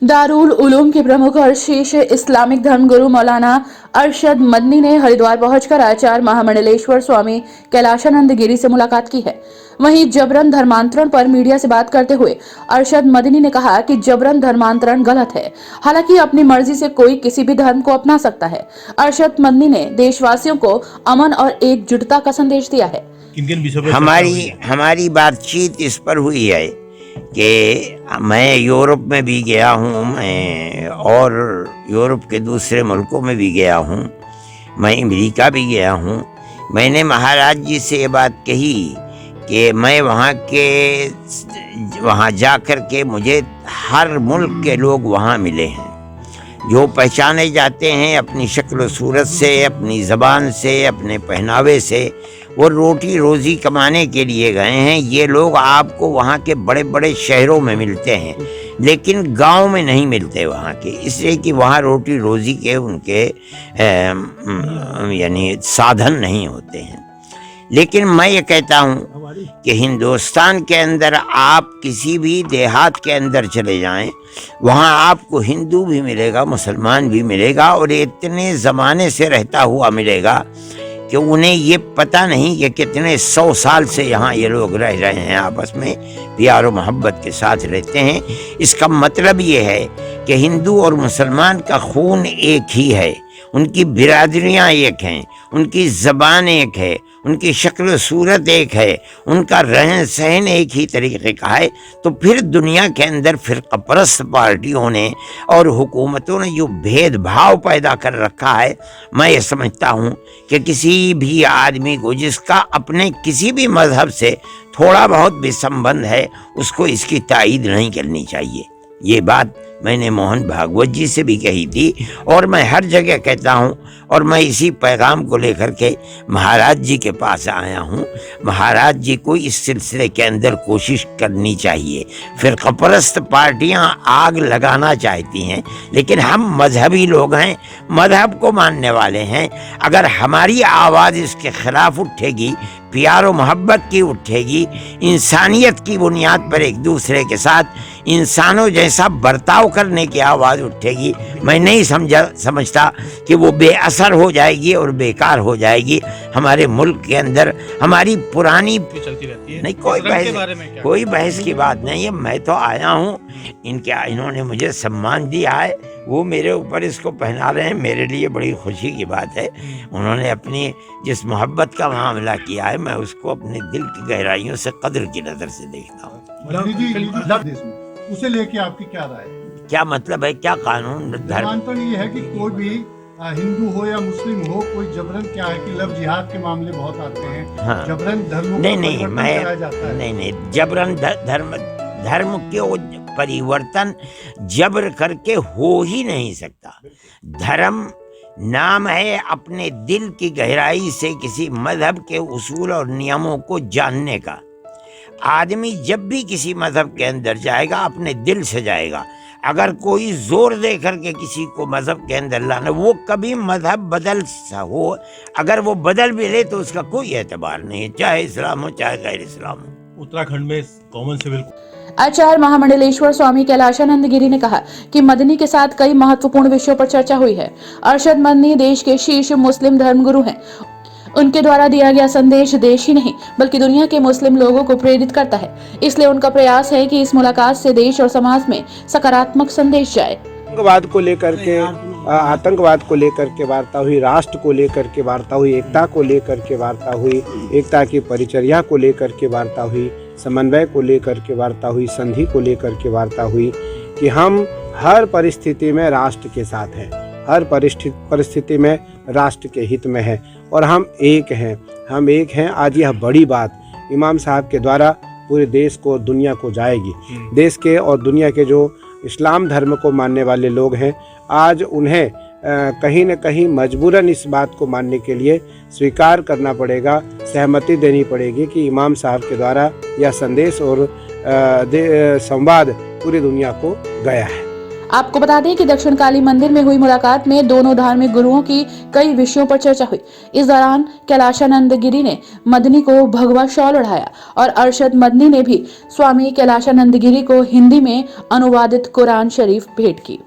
दारुल उलूम के प्रमुख और शीर्ष इस्लामिक धर्मगुरु मौलाना अरशद मदनी ने हरिद्वार पहुंचकर आचार्य महामंडलेश्वर स्वामी कैलाशानंद गिरी से मुलाकात की है। वहीं जबरन धर्मांतरण पर मीडिया से बात करते हुए अरशद मदनी ने कहा कि जबरन धर्मांतरण गलत है, हालांकि अपनी मर्जी से कोई किसी भी धर्म को अपना सकता है। अरशद मदनी ने देशवासियों को अमन और एकजुटता का संदेश दिया है। हमारी बातचीत इस पर हुई है कि मैं यूरोप में भी गया हूँ, मैं और यूरोप के दूसरे मुल्कों में भी गया हूँ, मैं अमेरिका भी गया हूँ। मैंने महाराज जी से ये बात कही कि मैं वहाँ जा कर के मुझे हर मुल्क के लोग वहाँ मिले हैं, जो पहचाने जाते हैं अपनी शक्ल सूरत से, अपनी ज़बान से, अपने पहनावे से। वो रोटी रोज़ी कमाने के लिए गए हैं। ये लोग आपको वहाँ के बड़े बड़े शहरों में मिलते हैं, लेकिन गांव में नहीं मिलते वहाँ के, इसलिए कि वहाँ रोटी रोज़ी के उनके यानी साधन नहीं होते हैं। लेकिन मैं ये कहता हूँ कि हिंदुस्तान के अंदर आप किसी भी देहात के अंदर चले जाएं, वहाँ आपको हिंदू भी मिलेगा, मुसलमान भी मिलेगा, और इतने ज़माने से रहता हुआ मिलेगा कि उन्हें ये पता नहीं कि कितने 100 साल से यहाँ ये लोग रह रहे हैं, आपस में प्यार और मोहब्बत के साथ रहते हैं। इसका मतलब ये है कि हिंदू और मुसलमान का खून एक ही है, उनकी बिरादरियाँ एक हैं, उनकी ज़बान एक है, उनकी शक्ल सूरत एक है, उनका रहन सहन एक ही तरीके का है। तो फिर दुनिया के अंदर फ़िरक़ापरस्त पार्टियों ने और हुकूमतों ने जो भेदभाव पैदा कर रखा है, मैं ये समझता हूँ कि किसी भी आदमी को जिसका अपने किसी भी मज़हब से थोड़ा बहुत भी संबंध है, उसको इसकी तायीद नहीं करनी चाहिए। ये बात मैंने मोहन भागवत जी से भी कही थी और मैं हर जगह कहता हूँ, और मैं इसी पैगाम को लेकर के महाराज जी के पास आया हूँ। महाराज जी को इस सिलसिले के अंदर कोशिश करनी चाहिए। फ़िरक़ापरस्त पार्टियाँ आग लगाना चाहती हैं, लेकिन हम मजहबी लोग हैं, मजहब को मानने वाले हैं। अगर हमारी आवाज़ इसके ख़िलाफ़ उठेगी, प्यार और मोहब्बत की उठेगी, इंसानियत की बुनियाद पर एक दूसरे के साथ इंसानों जैसा बर्ताव करने की आवाज़ उठेगी, मैं नहीं समझता कि वो बेअसर हो जाएगी और बेकार हो जाएगी। हमारे मुल्क के अंदर हमारी पुरानी चलती रहती है। नहीं, कोई बहस की बात नहीं है। मैं तो आया हूँ, इन्होंने मुझे सम्मान दिया है, वो मेरे ऊपर इसको पहना रहे हैं, मेरे लिए बड़ी खुशी की बात है। उन्होंने अपनी जिस मोहब्बत का मामला किया है, मैं उसको अपने दिल की गहराइयों से कदर की नज़र से देखता हूँ। उसे लेके आपकी क्या राय है? क्या मतलब है, क्या कानून धर्मांतरण ये है कि कोई भी हिंदू हो या मुस्लिम हो, कोई जबरन क्या है कि लव जिहाद के मामले बहुत आते हैं। हाँ। जबरन धर्म नहीं, जबरन धर्म के परिवर्तन जबर करके हो ही नहीं सकता। धर्म नाम है अपने दिल की गहराई से किसी मजहब के उसूल और नियमों को जानने का। आदमी जब भी किसी मजहब के अंदर जाएगा, अपने दिल से जाएगा। अगर कोई जोर दे करके किसी को मजहब के अंदर लाना, वो कभी मजहब बदल हो, अगर वो बदल भी ले तो उसका कोई एतबार नहीं है, चाहे इस्लाम हो चाहे गैर इस्लाम हो। उत्तराखंड में कॉमन सिविल आचार्य महामंडलेश्वर स्वामी कैलाशानंद गिरी ने कहा कि मदनी के साथ कई महत्वपूर्ण विषयों पर चर्चा हुई है। अरशद मदनी देश के शीर्ष मुस्लिम धर्मगुरु हैं। उनके द्वारा दिया गया संदेश देश ही नहीं बल्कि दुनिया के मुस्लिम लोगों को प्रेरित करता है। इसलिए उनका प्रयास है कि इस मुलाकात से देश और समाज में सकारात्मक संदेश जाए। आतंकवाद को लेकर के वार्ता हुई, राष्ट्र को लेकर के वार्ता हुई, एकता को लेकर के वार्ता हुई, एकता की परिचर्या को लेकर के वार्ता हुई, समन्वय को लेकर के वार्ता हुई, संधि को लेकर के वार्ता हुई कि हम हर परिस्थिति में राष्ट्र के साथ हैं, हर परिस्थिति में राष्ट्र के हित में है और हम एक हैं। आज यह बड़ी बात इमाम साहब के द्वारा पूरे देश को, दुनिया को जाएगी। देश के और दुनिया के जो इस्लाम धर्म को मानने वाले लोग हैं, आज उन्हें कहीं न कहीं मजबूरन इस बात को मानने के लिए स्वीकार करना पड़ेगा, सहमति देनी पड़ेगी कि इमाम साहब के द्वारा यह संदेश और संवाद पूरी दुनिया को गया है। आपको बता दें कि दक्षिण काली मंदिर में हुई मुलाकात में दोनों धार्मिक गुरुओं की कई विषयों पर चर्चा हुई। इस दौरान कैलाशानंद गिरी ने मदनी को भगवा शॉल ओढ़ाया और अरशद मदनी ने भी स्वामी कैलाशानंद गिरी को हिंदी में अनुवादित कुरान शरीफ भेंट की।